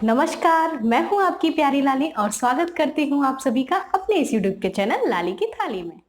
नमस्कार, मैं हूँ आपकी प्यारी लाली और स्वागत करती हूँ आप सभी का अपने इस यूट्यूब के चैनल लाली की थाली में।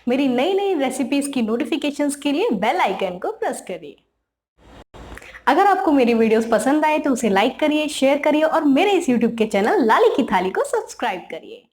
मेरी नई नई रेसिपीज की नोटिफिकेशंस के लिए बेल आइकन को प्रेस करिए। अगर आपको मेरी वीडियोस पसंद आए तो उसे लाइक करिए, शेयर करिए और मेरे इस यूट्यूब के चैनल लाली की थाली को सब्सक्राइब करिए।